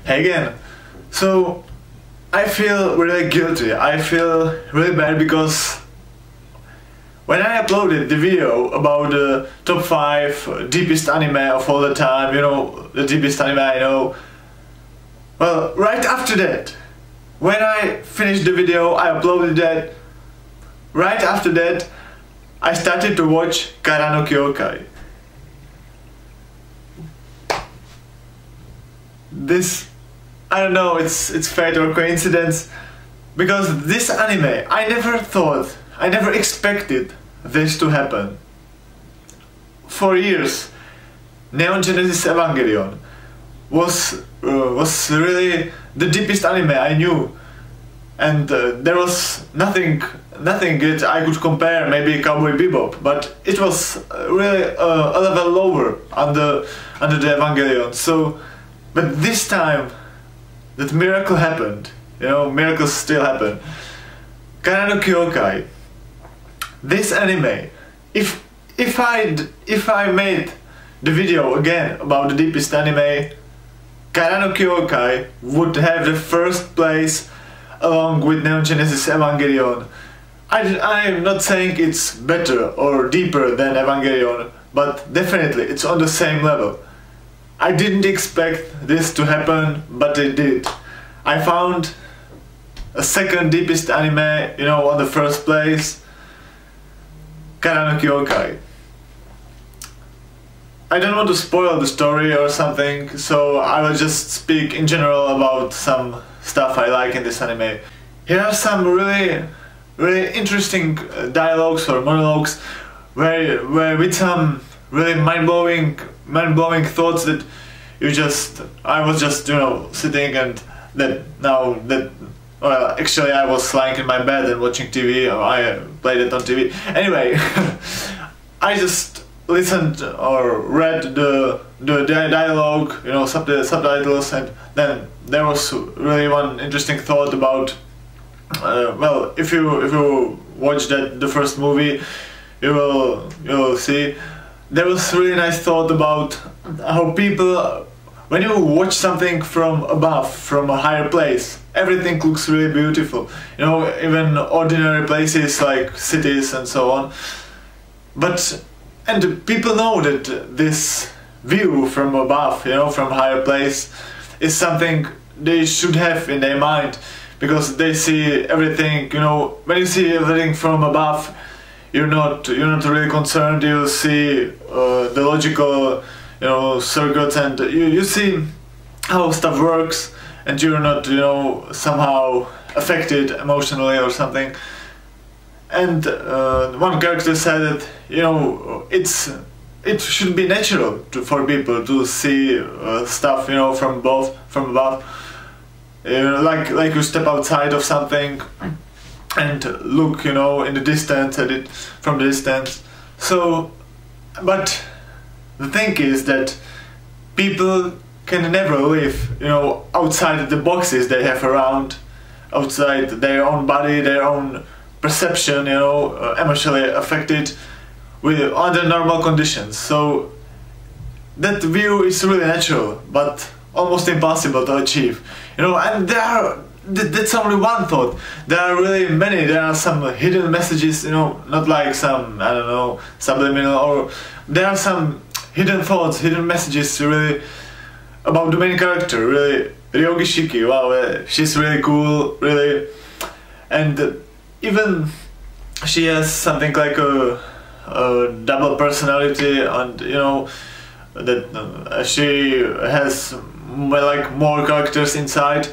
Hey again. So I feel really guilty. I feel really bad because when I uploaded the video about the top 5 deepest anime of all the time, you know, the deepest anime I know, well, right after that, when I finished the video, I uploaded that, right after that, I started to watch Kyoukai. This, I don't know, it's fate or coincidence, because this anime, I never expected this to happen. For years, Neon Genesis Evangelion was really the deepest anime I knew, and there was nothing that I could compare, maybe Cowboy Bebop, but it was really a level lower under the Evangelion. So, but this time, that miracle happened. You know, miracles still happen. Kyoukai. This anime, if I made the video again about the deepest anime, Kyoukai would have the first place along with Neon Genesis Evangelion. I'm not saying it's better or deeper than Evangelion, but definitely it's on the same level. I didn't expect this to happen, but it did. I found a second deepest anime, you know, on the first place, Kyoukai. I don't want to spoil the story or something, so I will just speak in general about some stuff I like in this anime. Here are some really interesting dialogues or monologues where with some really mind-blowing thoughts that I was just, you know, sitting and well, actually I was lying in my bed and watching TV, or I played it on TV. Anyway, I just listened or read the dialogue, you know, subtitles, and then there was really one interesting thought about, well, if you watch the first movie, you will see there was really nice thought about how people, when you watch something from above, from a higher place, everything looks really beautiful. You know, even ordinary places like cities and so on. And people know that this view from above, you know, from higher place, is something they should have in their mind, because they see everything, you know, when you see everything from above, you're not really concerned. You see the logical, you know, circuits, and you see how stuff works, and you're not, you know, somehow affected emotionally or something. And one character said that, you know, it should be natural for people to see stuff, you know, from above. Like you step outside of something and look, you know, in the distance at it from the distance. So, but the thing is that people can never live, you know, outside the boxes they have around, outside their own body, their own perception, you know, emotionally affected under normal conditions. So that view is really natural, but almost impossible to achieve, you know. And that's only one thought. There are really many. There are some hidden messages, you know, not like some, I don't know, subliminal, or there are some hidden thoughts, hidden messages really about the main character, really. Ryougi Shiki, wow, she's really cool, really. And even she has something like a double personality, and, you know, that she has like more characters inside.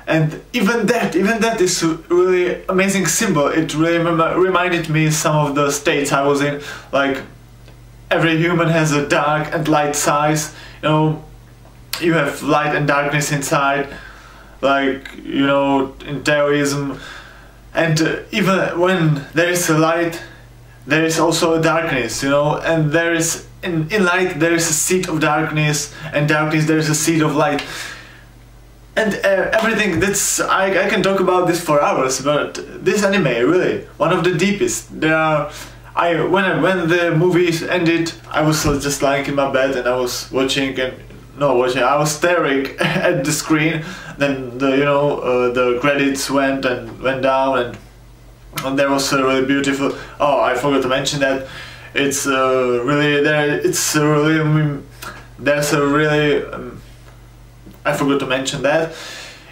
And even that is a really amazing symbol. It really reminded me some of the states I was in. Like, every human has a dark and light size. You know, you have light and darkness inside. Like, you know, in Taoism. And even when there is a light, there is also a darkness. You know, and there is in light there is a seed of darkness, and darkness there is a seed of light. And everything, that's, I can talk about this for hours, but this anime, really, one of the deepest. There are, when the movie ended, I was just lying in my bed and I was watching, and no watching, I was staring at the screen. Then the credits went down, and there was a really beautiful. Oh, I forgot to mention that it's really there. It's really there's a really. I forgot to mention that.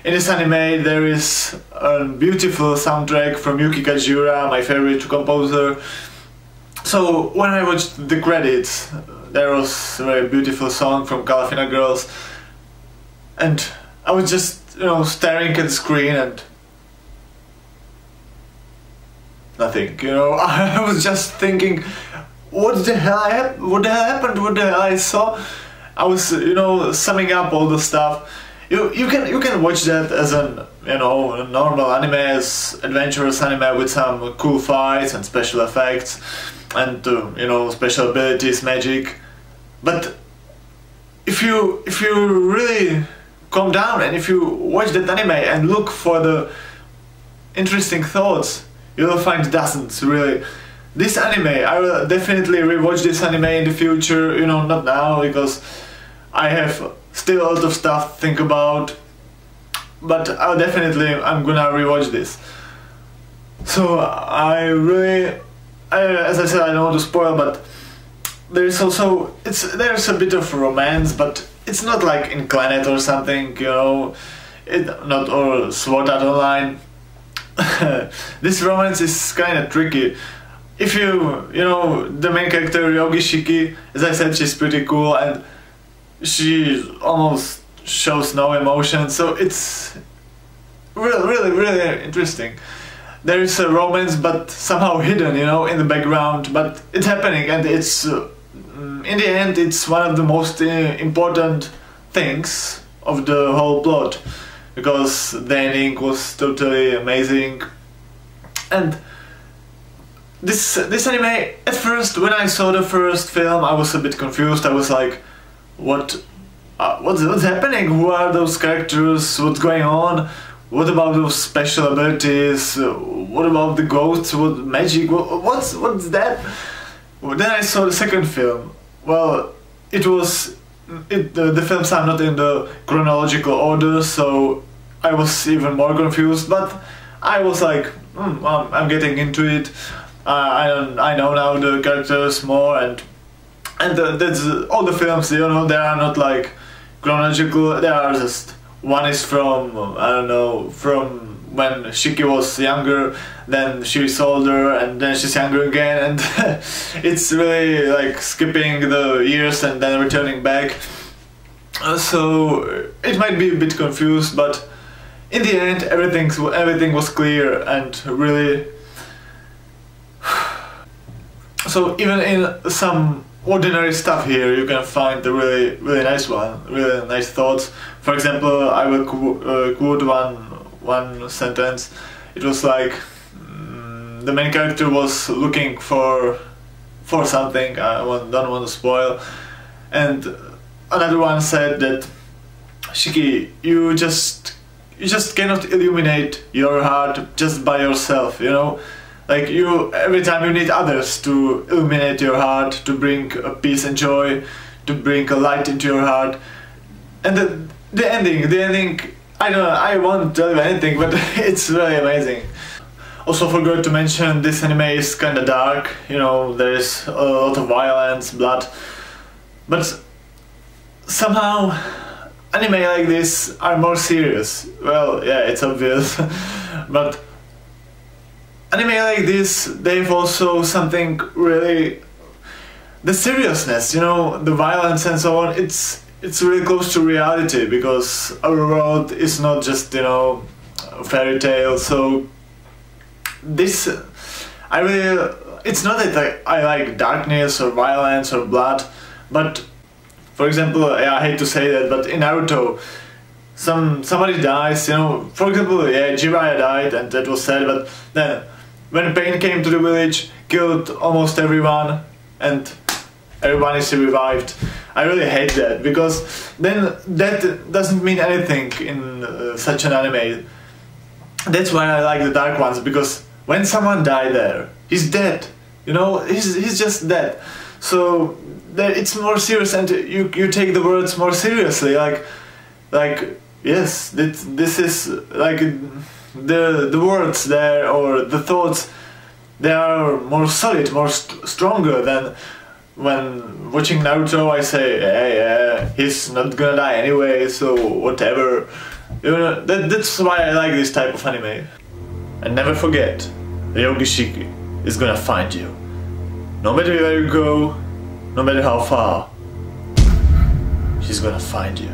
In this anime there is a beautiful soundtrack from Yuki Kajiura, my favorite composer. So when I watched the credits, there was a very beautiful song from Calafina Girls, and I was just staring at the screen and nothing. I was just thinking, what the hell happened? What the hell I saw? I was summing up all the stuff. You can watch that as a normal anime, as adventurous anime with some cool fights and special effects and special abilities, magic. But if you really calm down and if you watch that anime and look for the interesting thoughts, you'll find dozens really. This anime, I will definitely rewatch this anime in the future. Not now because I have still a lot of stuff to think about, but I'm gonna rewatch this. So as I said, I don't want to spoil, but there's a bit of romance, but it's not like in Clanet or something, or Sword Art Online. This romance is kind of tricky. If the main character Ryougi Shiki, as I said, she's pretty cool and she almost shows no emotion, so it's really interesting. There is a romance, but somehow hidden, in the background, but it's happening, and it's in the end it's one of the most important things of the whole plot, because the ending was totally amazing. And this anime, at first, when I saw the first film, I was a bit confused. I was like, what's happening? Who are those characters? What's going on? What about those special abilities? What about the ghosts? What magic? What's that? Then I saw the second film. Well, the films are not in the chronological order, so I was even more confused. But I was like, I'm getting into it. I know now the characters more, and that's all the films. They are not like chronological. They are just, one is from from when Shiki was younger, then she's older, and then she's younger again, and it's really like skipping the years and then returning back. So it might be a bit confused, but in the end everything was clear and really. So even in some ordinary stuff here, you can find the really nice really nice thoughts. For example, I will quote one sentence. It was like the main character was looking for something. Don't want to spoil. And another one said that, Shiki, you just cannot illuminate your heart just by yourself. Like every time you need others to illuminate your heart, to bring a peace and joy, to bring a light into your heart. And the ending, I won't tell you anything, but it's really amazing. Also forgot to mention, this anime is kinda dark, there is a lot of violence, blood. But somehow anime like this are more serious. Well, yeah, it's obvious, but anime like this, they've also something really, the seriousness, the violence and so on, it's really close to reality, because our world is not just, a fairy tale. So this, it's not that I like darkness or violence or blood, but for example, I hate to say that, but in Naruto, somebody dies, for example, Jiraiya died, and that was sad, but then when Pain came to the village, killed almost everyone, and everyone is revived. I really hate that, because then that doesn't mean anything in such an anime. That's why I like the dark ones, because when someone died there, he's dead. He's just dead. so it's more serious, and you take the words more seriously. Like yes, this is like the words there, or the thoughts, they are more solid, more stronger than when watching Naruto. I say, hey, he's not gonna die anyway, so whatever. You know, that's why I like this type of anime. And never forget, Ryougi Shiki is gonna find you. No matter where you go, no matter how far, she's gonna find you.